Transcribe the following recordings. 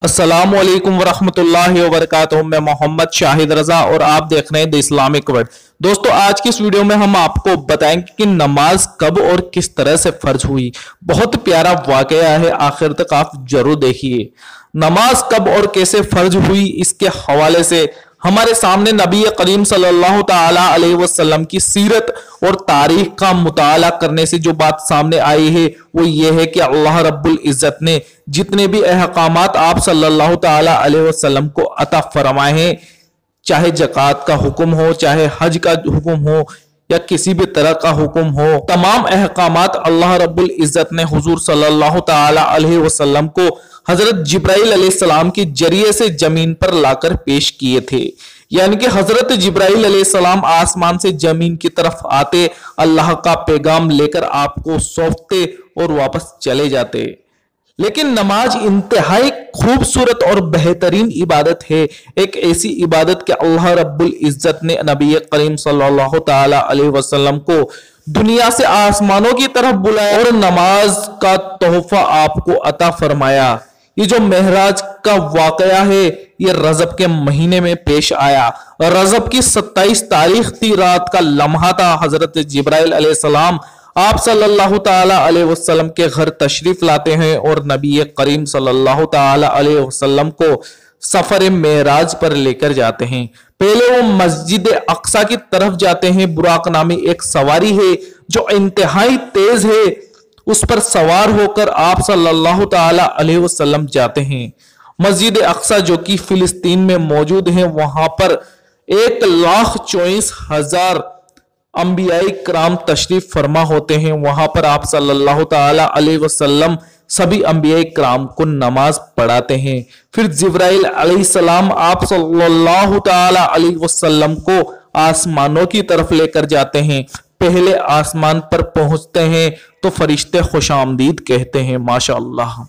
अस्सलामुअलैकुम वरहमतुल्लाहि वबरकातुहू। मैं मोहम्मद शाहिद रजा और आप देख रहे हैं द इस्लामिक वर्ल्ड। दोस्तों, आज की इस वीडियो में हम आपको बताएंगे कि नमाज कब और किस तरह से फर्ज हुई। बहुत प्यारा वाकया है, आखिर तक आप जरूर देखिए। नमाज कब और कैसे फर्ज हुई, इसके हवाले से हमारे सामने नबी करीम सल्लल्लाहु ताला अलैहि वसल्लम की सीरत और तारीख का मुताला करने से जो बात सामने आई है वो ये है कि अल्लाह रब्बुल इज्जत ने जितने भी अहकामात आप सल्लल्लाहु ताला अलैहि वसल्लम को अता फरमाए हैं, चाहे ज़कात का हुक्म हो, चाहे हज का हुक्म हो या किसी भी तरह का हुक्म हो, तमाम अहकामात अल्लाह रब्बुल इज्जत ने हुजूर सल्लल्लाहु ताला अलैहि वसल्लम को हजरत जिब्राइल अलैहिस्सलाम के जरिए से जमीन पर लाकर पेश किए थे। यानी कि हजरत जिब्राइल अलैहिस्सलाम आसमान से जमीन की तरफ आते, अल्लाह का पैगाम लेकर आपको सौंपते और वापस चले जाते। लेकिन नमाज इंतहाई खूबसूरत और बेहतरीन इबादत है, एक ऐसी इबादत कि अल्लाह रब्बुल इज्जत ने नबी करीम सल्लल्लाहु ताला अलैहि वसल्लम को दुनिया से आसमानों की तरफ बुलाया और नमाज का तोहफा आपको अता फरमाया। ये जो महराज का वाकया है ये रजब के महीने में पेश आया। रजब की 27 तारीख थी, रात का लम्हा था। हजरत जिब्राइल अलैहिस्सलाम आप सल्लल्लाहु ताला अलैहि वसल्लम के घर तशरीफ लाते हैं और नबी करीम सल्लल्लाहु ताला अलैहि वसल्लम को सफर मेराज पर लेकर जाते हैं। पहले वो मस्जिद अक्सा की तरफ जाते हैं। बुराक नामी एक सवारी है जो इंतहाई तेज है, उस पर सवार होकर आप सल्लल्लाहु ताला अलैहि वसल्लम जाते हैं। मस्जिद अक्सा जो कि फिलिस्तीन में मौजूद है, वहां पर 1,24,000 अंबियाई कराम तशरीफ फरमा होते हैं। वहां पर आप सल्लल्लाहु ताला अलैहि वसल्लम सभी अंबियाई कराम को नमाज पढ़ाते हैं। फिर जिब्राइल अलैहिस्सलाम आप सल्लल्लाहु ताला अलैहि वसल्लम को आसमानों की तरफ लेकर जाते हैं। पहले आसमान पर पहुंचते हैं तो फरिश्ते खुशामदीद कहते हैं, माशाअल्लाह।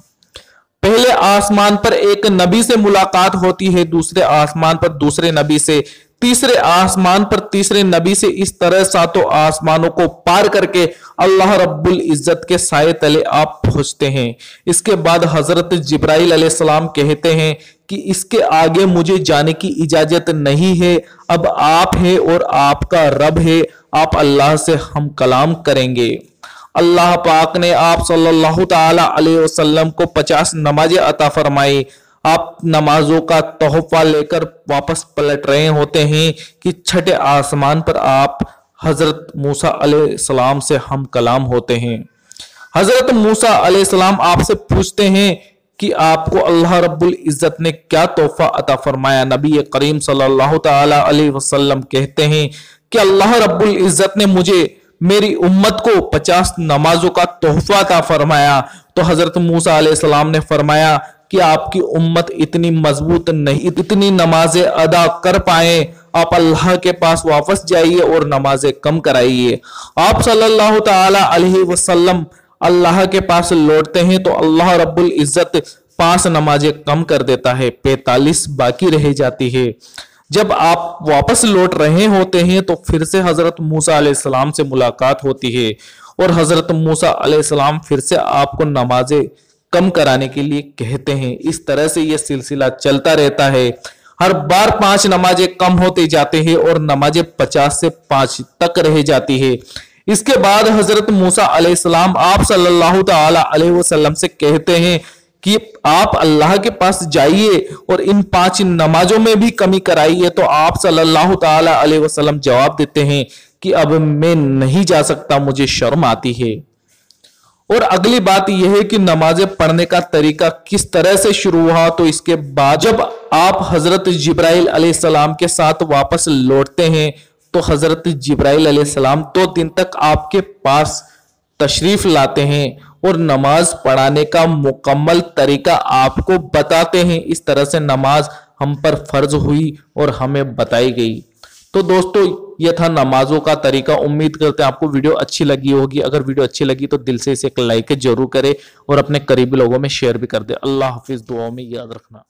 पहले आसमान पर एक नबी से मुलाकात होती है, दूसरे आसमान पर दूसरे नबी से, तीसरे आसमान पर तीसरे नबी से, इस तरह सातों आसमानों को पार करके अल्लाह रब्बुल इज्जत के साए तले आप पहुंचते हैं। इसके बाद हजरत जिब्राइल अलैहिस्सलाम कहते हैं कि इसके आगे मुझे जाने की इजाजत नहीं है, अब आप है और आपका रब है, आप अल्लाह से हम कलाम करेंगे। अल्लाह पाक ने आप सल्लल्लाहु ताला अलैहि वसल्लम को 50 नमाजें अता फरमाई। आप नमाजों का तोहफा लेकर वापस पलट रहे होते हैं कि छठे आसमान पर आप हजरत मूसा अलैहिस्सलाम से हम कलाम होते हैं। हजरत मूसा अलैहिस्सलाम आपसे पूछते हैं कि आपको अल्लाह रब्बुल इज्जत ने क्या तोहफा अता फरमाया। नबी करीम सल्लल्लाहु ताला अलैहि वसल्लम कहते हैं कि अल्लाह रब्बुल इज्जत ने मुझे मेरी उम्मत को 50 नमाजों का तोहफा अता फरमाया। तो हजरत मूसा अलैहिस्सलाम ने फरमाया कि आपकी उम्मत इतनी मजबूत नहीं, इतनी नमाजें अदा कर पाए, आप अल्लाह के पास वापस जाइए और नमाजें कम कराइए। आप सल्लल्लाहु ताला अलैहि वसल्लम अल्लाह के पास लौटते हैं तो अल्लाह रब्बुल इज्जत 5 नमाजें कम कर देता है, 45 बाकी रह जाती है। जब आप वापस लौट रहे होते हैं तो फिर से हजरत मूसा अलैहिस्सलाम से मुलाकात होती है और हजरत मूसा अलैहिस्सलाम फिर से आपको नमाजें कम कराने के लिए कहते हैं। इस तरह से यह सिलसिला चलता रहता है। हर बार 5 नमाजें कम होते जाते हैं और नमाजें 50 से 5 तक रह जाती है। इसके बाद हजरत मूसा अलैहिस्सलाम आप सल्लल्लाहु ताला अलैहि वसल्लम से कहते हैं कि आप अल्लाह के पास जाइए और इन 5 नमाजों में भी कमी कराइए। तो आप सल्लल्लाहु ताला अलैहि वसल्लम जवाब देते हैं कि अब मैं नहीं जा सकता, मुझे शर्म आती है। और अगली बात यह है कि नमाजें पढ़ने का तरीका किस तरह से शुरू हुआ। तो इसके बाद जब आप हजरत जिब्राइल अलैहिस्सलाम के साथ वापस लौटते हैं तो हजरत जिब्राइल अलैहिस्सलाम 2 दिन तक आपके पास तशरीफ लाते हैं और नमाज पढ़ाने का मुकम्मल तरीका आपको बताते हैं। इस तरह से नमाज हम पर फर्ज हुई और हमें बताई गई। तो दोस्तों, यह था नमाजों का तरीका। उम्मीद करते हैं आपको वीडियो अच्छी लगी होगी। अगर वीडियो अच्छी लगी तो दिल से इसे एक लाइक जरूर करें और अपने करीबी लोगों में शेयर भी कर दे। अल्लाह हाफिज, दुआओं में याद रखना।